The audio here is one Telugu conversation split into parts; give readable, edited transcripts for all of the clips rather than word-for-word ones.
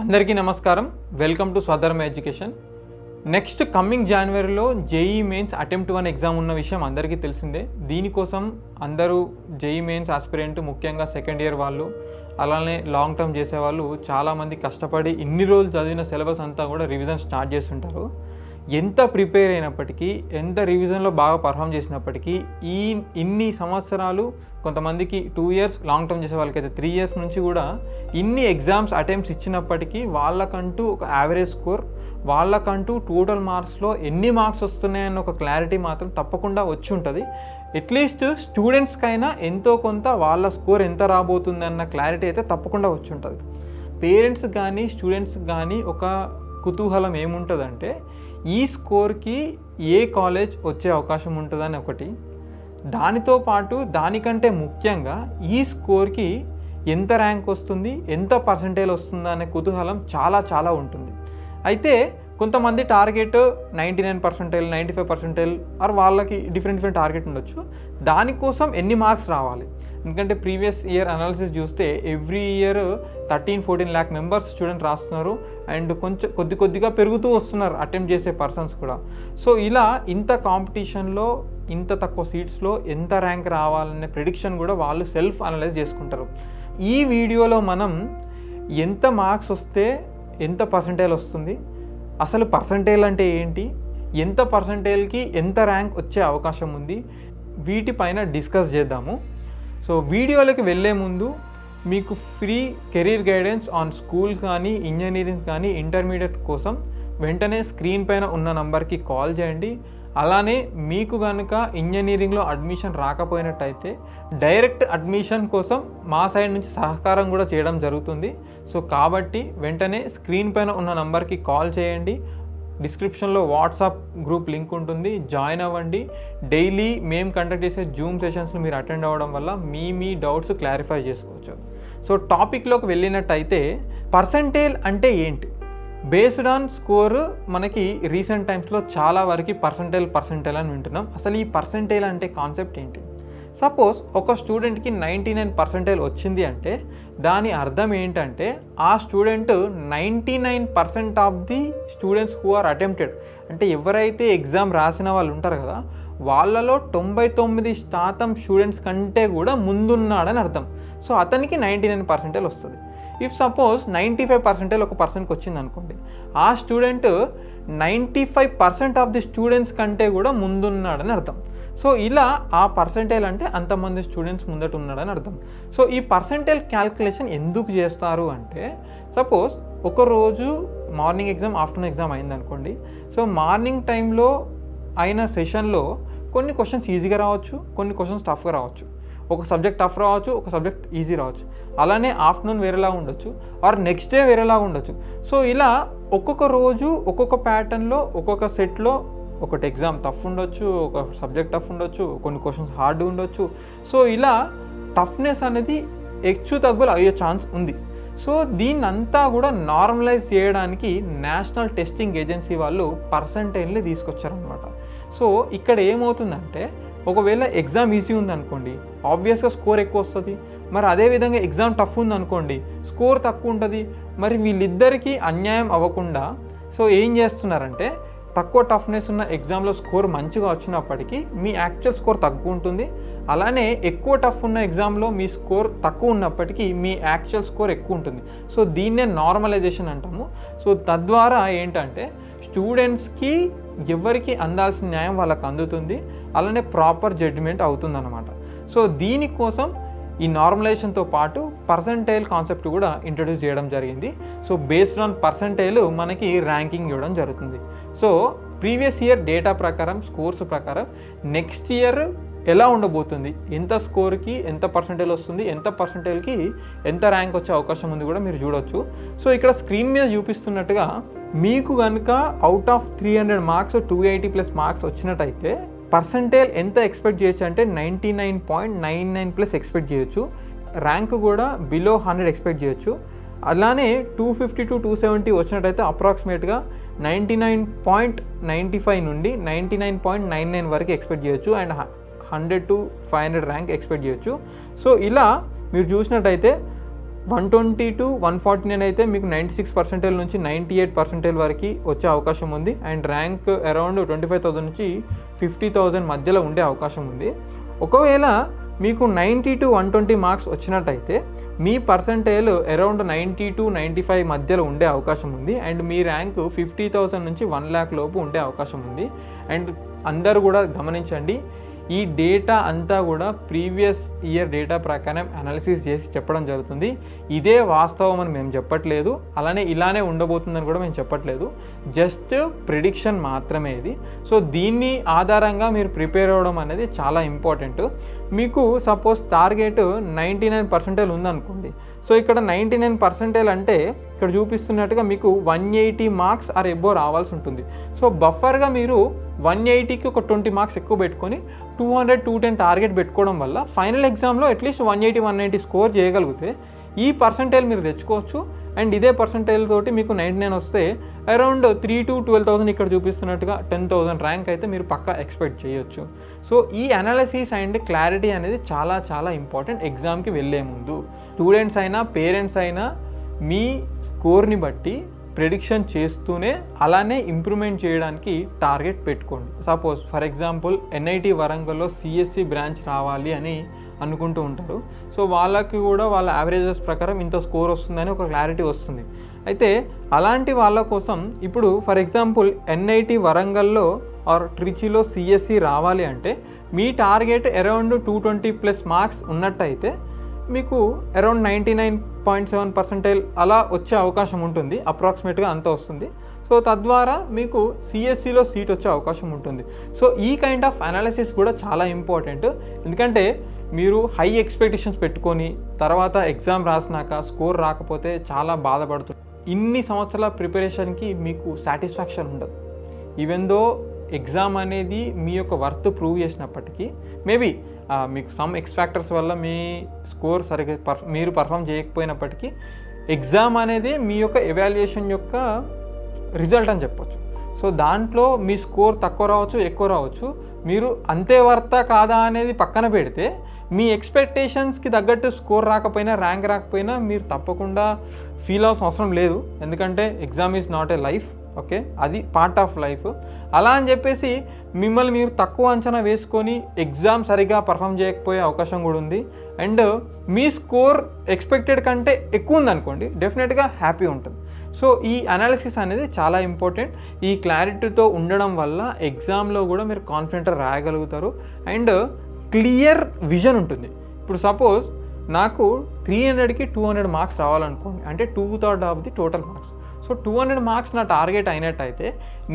అందరికీ నమస్కారం. Welcome to Swadharma education. Next coming జనవరిలో జేఈ మెయిన్స్ అటెంప్ట్ 1 ఎగ్జామ్ ఉన్న విషయం అందరికీ తెలిసిందే. దీనికోసం అందరూ జేఈ మెయిన్స్ ఆస్పిరెంట్, ముఖ్యంగా సెకండ్ ఇయర్ వాళ్ళు, అలానే లాంగ్ టర్మ్ చేసేవాళ్ళు చాలామంది కష్టపడి ఇన్ని రోజులు చదివిన సిలబస్ అంతా కూడా రివిజన్ స్టార్ట్ చేస్తుంటారు. ఎంత ప్రిపేర్ అయినప్పటికీ, ఎంత రివిజన్లో బాగా పర్ఫామ్ చేసినప్పటికీ ఇన్ని సంవత్సరాలు, కొంతమందికి 2 ఇయర్స్, లాంగ్ టర్మ్ చేసే వాళ్ళకైతే 3 ఇయర్స్ నుంచి కూడా ఇన్ని ఎగ్జామ్స్ అటెంప్ట్స్ ఇచ్చినప్పటికీ వాళ్ళకంటూ ఒక యావరేజ్ స్కోర్, వాళ్ళకంటూ టోటల్ మార్క్స్లో ఎన్ని మార్క్స్ వస్తున్నాయన్న ఒక క్లారిటీ మాత్రం తప్పకుండా వచ్చి ఉంటుంది. అట్లీస్ట్ స్టూడెంట్స్కైనా ఎంతో కొంత వాళ్ళ స్కోర్ ఎంత రాబోతుంది అన్న క్లారిటీ అయితే తప్పకుండా వచ్చి ఉంటుంది. పేరెంట్స్ కానీ స్టూడెంట్స్ కానీ ఒక కుతూహలం ఏముంటుందంటే, ఈ స్కోర్కి ఏ కాలేజ్ వచ్చే అవకాశం ఉంటుందని ఒకటి, దానితో పాటు దానికంటే ముఖ్యంగా ఈ స్కోర్కి ఎంత ర్యాంక్ వస్తుంది, ఎంత పర్సంటేజ్ వస్తుందా అనే కుతూహలం చాలా ఉంటుంది. అయితే కొంతమంది టార్గెట్ 99%, 95% ఆర్ వాళ్ళకి డిఫరెంట్ టార్గెట్ ఉండొచ్చు. దానికోసం ఎన్ని మార్క్స్ రావాలి, ఎందుకంటే ప్రీవియస్ ఇయర్ అనాలిసిస్ చూస్తే every year 13-14 lakh members student రాస్తున్నారు. అండ్ కొద్దిగా పెరుగుతూ వస్తున్నారు అటెంప్ట్ చేసే పర్సన్స్ కూడా. సో ఇలా ఇంత కాంపిటీషన్లో, ఇంత తక్కువ సీట్స్లో ఎంత ర్యాంక్ రావాలనే ప్రిడిక్షన్ కూడా వాళ్ళు సెల్ఫ్ అనలైజ్ చేసుకుంటారు. ఈ వీడియోలో మనం ఎంత మార్క్స్ వస్తే ఎంత పర్సంటేజ్ వస్తుంది, అసలు పర్సంటేజ్ అంటే ఏంటి, ఎంత పర్సంటేజ్కి ఎంత ర్యాంక్ వచ్చే అవకాశం ఉంది, వీటిపైన డిస్కస్ చేద్దాము. సో వీడియోలోకి వెళ్ళే ముందు మీకు free career guidance on schools కానీ, ఇంజనీరింగ్ కానీ, ఇంటర్మీడియట్ కోసం వెంటనే స్క్రీన్ పైన ఉన్న నంబర్కి కాల్ చేయండి. అలానే మీకు కనుక ఇంజనీరింగ్లో అడ్మిషన్ రాకపోయినట్టయితే డైరెక్ట్ అడ్మిషన్ కోసం మా సైడ్ నుంచి సహకారం కూడా చేయడం జరుగుతుంది. సో కాబట్టి వెంటనే స్క్రీన్ పైన ఉన్న నంబర్కి కాల్ చేయండి. డిస్క్రిప్షన్లో వాట్సాప్ గ్రూప్ లింక్ ఉంటుంది, జాయిన్ అవ్వండి. డైలీ మేము కండక్ట్ చేసే జూమ్ సెషన్స్ని మీరు అటెండ్ అవ్వడం వల్ల మీ డౌట్స్ క్లారిఫై చేసుకోవచ్చు. సో టాపిక్లోకి వెళ్ళినట్టయితే, పర్సంటేజ్ అంటే ఏంటి? బేస్డ్ ఆన్ స్కోర్ మనకి రీసెంట్ టైమ్స్లో చాలా వరకు పర్సంటేజ్ అని వింటున్నాం. అసలు ఈ పర్సంటేజ్ అంటే కాన్సెప్ట్ ఏంటి? సపోజ్ ఒక స్టూడెంట్కి 99% వచ్చింది అంటే దాని అర్థం ఏంటంటే, ఆ student 99% of the students who are attempted, అంటే ఎవరైతే ఎగ్జామ్ రాసిన వాళ్ళు ఉంటారు కదా, వాళ్ళలో 99% స్టూడెంట్స్ కంటే కూడా ముందున్నాడని అర్థం. సో అతనికి 99% వస్తుంది. ఇఫ్ సపోజ్ 95% ఒక పర్సన్కి వచ్చింది అనుకోండి, ఆ స్టూడెంట్ 95% ఆఫ్ ది స్టూడెంట్స్ కంటే కూడా ముందున్నాడని అర్థం. సో ఇలా ఆ పర్సంటేజ్ అంటే అంతమంది స్టూడెంట్స్ ముందట ఉన్నాడని అర్థం. సో ఈ పర్సంటేజ్ క్యాల్కులేషన్ ఎందుకు చేస్తారు అంటే, సపోజ్ ఒకరోజు మార్నింగ్ ఎగ్జామ్, ఆఫ్టర్నూన్ ఎగ్జామ్ అయిందనుకోండి. సో మార్నింగ్ టైంలో అయిన సెషన్లో కొన్ని క్వశ్చన్స్ ఈజీగా రావచ్చు, కొన్ని క్వశ్చన్స్ టఫ్గా రావచ్చు. ఒక సబ్జెక్ట్ టఫ్ రావచ్చు, ఒక సబ్జెక్ట్ ఈజీ రావచ్చు. అలానే ఆఫ్టర్నూన్ వేరేలా ఉండొచ్చు, ఆర్ నెక్స్ట్ డే వేరేలా ఉండొచ్చు. సో ఇలా ఒక్కొక్క రోజు ఒక్కొక్క ప్యాటర్న్లో, ఒక్కొక్క సెట్లో ఒకటి ఎగ్జామ్ టఫ్ ఉండొచ్చు, ఒక సబ్జెక్ట్ టఫ్ ఉండొచ్చు, కొన్ని క్వశ్చన్స్ హార్డ్ ఉండొచ్చు. సో ఇలా టఫ్నెస్ అనేది హెచ్చు తగ్గులు అయ్యే ఛాన్స్ ఉంది. సో దీన్నంతా కూడా నార్మలైజ్ చేయడానికి నేషనల్ టెస్టింగ్ ఏజెన్సీ వాళ్ళు పర్సంటేజ్ని తీసుకొచ్చారనమాట. సో ఇక్కడ ఏమవుతుందంటే, ఒకవేళ ఎగ్జామ్ ఈజీ ఉందనుకోండి, ఆబ్వియస్గా స్కోర్ ఎక్కువ వస్తుంది. మరి అదేవిధంగా ఎగ్జామ్ టఫ్ ఉందనుకోండి, స్కోర్ తక్కువ ఉంటుంది. మరి వీళ్ళిద్దరికీ అన్యాయం అవ్వకుండా సో ఏం చేస్తున్నారంటే, తక్కువ టఫ్నెస్ ఉన్న ఎగ్జామ్లో స్కోర్ మంచిగా వచ్చినప్పటికీ మీ యాక్చువల్ స్కోర్ తక్కువ ఉంటుంది. అలానే ఎక్కువ టఫ్ ఉన్న ఎగ్జామ్లో మీ స్కోర్ తక్కువ ఉన్నప్పటికీ మీ యాక్చువల్ స్కోర్ ఎక్కువ ఉంటుంది. సో దీన్నే నార్మలైజేషన్ అంటాము. సో తద్వారా ఏంటంటే, స్టూడెంట్స్కి ఎవరికి అందాల్సిన న్యాయం వాళ్ళకి అందుతుంది, అలానే ప్రాపర్ జడ్జిమెంట్ అవుతుందన్నమాట. సో దీనికోసం ఈ నార్మలైజేషన్తో పాటు పర్సంటేజ్ కాన్సెప్ట్ కూడా ఇంట్రడ్యూస్ చేయడం జరిగింది. సో బేస్డ్ ఆన్ పర్సంటేజ్ మనకి ర్యాంకింగ్ ఇవ్వడం జరుగుతుంది. సో ప్రీవియస్ ఇయర్ డేటా ప్రకారం, స్కోర్స్ ప్రకారం నెక్స్ట్ ఇయర్ ఎలా ఉండబోతుంది, ఎంత స్కోర్కి ఎంత పర్సంటేజ్ వస్తుంది, ఎంత పర్సంటేజ్కి ఎంత ర్యాంక్ వచ్చే అవకాశం ఉంది కూడా మీరు చూడొచ్చు. సో ఇక్కడ స్క్రీన్ మీద చూపిస్తున్నట్టుగా మీకు కనుక అవుట్ ఆఫ్ 300 మార్క్స్ 280+ మార్క్స్ వచ్చినట్టయితే పర్సంటేజ్ ఎంత ఎక్స్పెక్ట్ చేయొచ్చు అంటే 99.99+ ఎక్స్పెక్ట్ చేయొచ్చు. ర్యాంక్ కూడా బిలో 100 ఎక్స్పెక్ట్ చేయొచ్చు. అలానే 250 to 270 వచ్చినట్టయితే అప్రాక్సిమేట్గా 99.95 నుండి 99.99 వరకు ఎక్స్పెక్ట్ చేయొచ్చు. అండ్ 100 to 500 ర్యాంక్ ఎక్స్పెక్ట్ చేయొచ్చు. సో ఇలా మీరు చూసినట్టయితే 120 to 149 అయితే మీకు 96% నుంచి 98% వరకు వచ్చే అవకాశం ఉంది. అండ్ ర్యాంక్ అరౌండ్ 25,000 నుంచి 50,000 మధ్యలో ఉండే అవకాశం ఉంది. ఒకవేళ మీకు 90 to 120 మార్క్స్ వచ్చినట్టయితే మీ పర్సంటేజ్ అరౌండ్ 90 to 95 మధ్యలో ఉండే అవకాశం ఉంది. అండ్ మీ ర్యాంకు 50,000 నుంచి 1 lakh లోపు ఉండే అవకాశం ఉంది. అండ్ అందరూ కూడా గమనించండి, ఈ డేటా అంతా కూడా ప్రీవియస్ ఇయర్ డేటా ప్రకారం అనాలిసిస్ చేసి చెప్పడం జరుగుతుంది. ఇదే వాస్తవం అని మేము చెప్పట్లేదు, అలానే ఇలానే ఉండబోతుందని కూడా మేము చెప్పట్లేదు, జస్ట్ ప్రిడిక్షన్ మాత్రమే ఇది. సో దీన్ని ఆధారంగా మీరు ప్రిపేర్ అవ్వడం అనేది చాలా ఇంపార్టెంట్. మీకు సపోజ్ టార్గెట్ 99% ఉందనుకోండి. సో ఇక్కడ 99% అంటే ఇక్కడ చూపిస్తున్నట్టుగా మీకు 180 మార్క్స్ ఆర్ ఎబో రావాల్సి ఉంటుంది. సో బఫర్గా మీరు 180కి ఒక 20 మార్క్స్ ఎక్కువ పెట్టుకొని 200, 210 టార్గెట్ పెట్టుకోవడం వల్ల ఫైనల్ ఎగ్జామ్లో అట్లీస్ట్ 180, 190 స్కోర్ చేయగలిగితే ఈ పర్సంటేజ్ మీరు తెచ్చుకోవచ్చు. అండ్ ఇదే పర్సంటేజ్ తోటి మీకు 99 వస్తే అరౌండ్ 3 to 12,000 ఇక్కడ చూపిస్తున్నట్టుగా 10,000 ర్యాంక్ అయితే మీరు పక్కా ఎక్స్పెక్ట్ చేయొచ్చు. సో ఈ అనాలిసిస్ అండ్ క్లారిటీ అనేది చాలా చాలా ఇంపార్టెంట్ ఎగ్జామ్కి వెళ్ళే ముందు. స్టూడెంట్స్ అయినా పేరెంట్స్ అయినా మీ స్కోర్ని బట్టి ప్రెడిక్షన్ చేస్తూనే అలానే ఇంప్రూవ్మెంట్ చేయడానికి టార్గెట్ పెట్టుకోండి. సపోజ్ ఫర్ ఎగ్జాంపుల్ NIT వరంగల్లో CSE బ్రాంచ్ రావాలి అని అనుకుంటూ ఉంటారు. సో వాళ్ళకి కూడా వాళ్ళ యావరేజెస్ ప్రకారం ఇంత స్కోర్ వస్తుందని ఒక క్లారిటీ వస్తుంది. అయితే అలాంటి వాళ్ళ కోసం ఇప్పుడు ఫర్ ఎగ్జాంపుల్ NIT వరంగల్లో ఆర్ ట్రిచిలో CSE రావాలి అంటే మీ టార్గెట్ అరౌండ్ 220+ మార్క్స్ ఉన్నట్టయితే మీకు అరౌండ్ 99.7% అలా వచ్చే అవకాశం ఉంటుంది. అప్రాక్సిమేట్గా అంత వస్తుంది. సో తద్వారా మీకు CSEలో సీట్ వచ్చే అవకాశం ఉంటుంది. సో ఈ కైండ్ ఆఫ్ అనాలిసిస్ కూడా చాలా ఇంపార్టెంట్. ఎందుకంటే మీరు హై ఎక్స్పెక్టేషన్స్ పెట్టుకొని తర్వాత ఎగ్జామ్ రాసినాక స్కోర్ రాకపోతే చాలా బాధపడుతుంది. ఇన్ని సంవత్సరాల ప్రిపరేషన్కి మీకు సాటిస్ఫాక్షన్ ఉండదు. ఈవెన్ దో ఎగ్జామ్ అనేది మీ యొక్క వర్త్ ప్రూవ్ చేసినప్పటికీ మేబీ మీకు సమ్ ఫ్యాక్టర్స్ వల్ల మీ స్కోర్ సరిగ్గా మీరు పర్ఫామ్ చేయకపోయినప్పటికీ ఎగ్జామ్ అనేది మీ యొక్క ఎవాల్యుయేషన్ యొక్క రిజల్ట్ అని చెప్పొచ్చు. సో దాంట్లో మీ స్కోర్ తక్కువ రావచ్చు, ఎక్కువ రావచ్చు. మీరు అంతే వర్తా కాదా అనేది పక్కన పెడితే మీ ఎక్స్పెక్టేషన్స్కి తగ్గట్టు స్కోర్ రాకపోయినా ర్యాంక్ రాకపోయినా మీరు తప్పకుండా ఫీల్ అవ్వాల్సిన అవసరం లేదు. ఎందుకంటే exam is not a life, okay, అది పార్ట్ ఆఫ్ లైఫ్. అలా అని చెప్పేసి మిమ్మల్ని మీరు తక్కువ అంచనా వేసుకొని ఎగ్జామ్ సరిగా పర్ఫామ్ చేయకపోయే అవకాశం కూడా ఉంది. అండ్ మీ స్కోర్ ఎక్స్పెక్టెడ్ కంటే ఎక్కువ ఉందనుకోండి, డెఫినెట్గా హ్యాపీ ఉంటుంది. సో ఈ అనాలిసిస్ అనేది చాలా ఇంపార్టెంట్. ఈ క్లారిటీతో ఉండడం వల్ల ఎగ్జామ్లో కూడా మీరు కాన్ఫిడెంట్గా రాయగలుగుతారు అండ్ క్లియర్ విజన్ ఉంటుంది. ఇప్పుడు సపోజ్ నాకు 300కి 200 మార్క్స్ రావాలనుకోండి, అంటే 2/3 of the total marks. So 200 marks నా టార్గెట్ అయినట్టయితే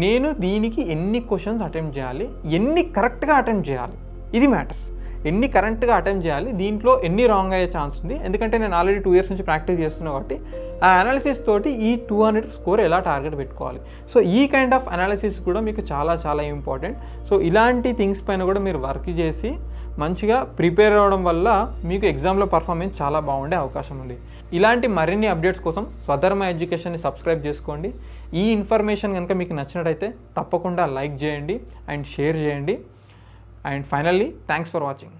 నేను దీనికి ఎన్ని క్వశ్చన్స్ అటెంప్ట్ చేయాలి, ఎన్ని కరెక్ట్గా అటెంప్ట్ చేయాలి, ఇది మ్యాటర్స్. ఎన్ని కరెక్ట్గా అటెంప్ట్ చేయాలి, దీంట్లో ఎన్ని రాంగ్ అయ్యే ఛాన్స్ ఉంది. ఎందుకంటే నేను ఆల్రెడీ 2 years నుంచి ప్రాక్టీస్ చేస్తున్నా కాబట్టి ఆ అనాలిసిస్ తోటి ఈ 200 స్కోర్ ఎలా టార్గెట్ పెట్టుకోవాలి. సో ఈ కైండ్ ఆఫ్ అనాలిసిస్ కూడా మీకు చాలా చాలా ఇంపార్టెంట్. సో ఇలాంటి థింగ్స్ పైన కూడా మీరు వర్క్ చేసి మంచిగా ప్రిపేర్ అవ్వడం వల్ల మీకు ఎగ్జామ్లో పర్ఫార్మెన్స్ చాలా బాగుండే అవకాశం ఉంది. ఇలాంటి మరిన్ని అప్డేట్స్ కోసం స్వధర్మ ఎడ్యుకేషన్ని సబ్స్క్రైబ్ చేసుకోండి. ఈ ఇన్ఫర్మేషన్ కనుక మీకు నచ్చినట్టయితే తప్పకుండా లైక్ చేయండి అండ్ షేర్ చేయండి. And finally, thanks for watching.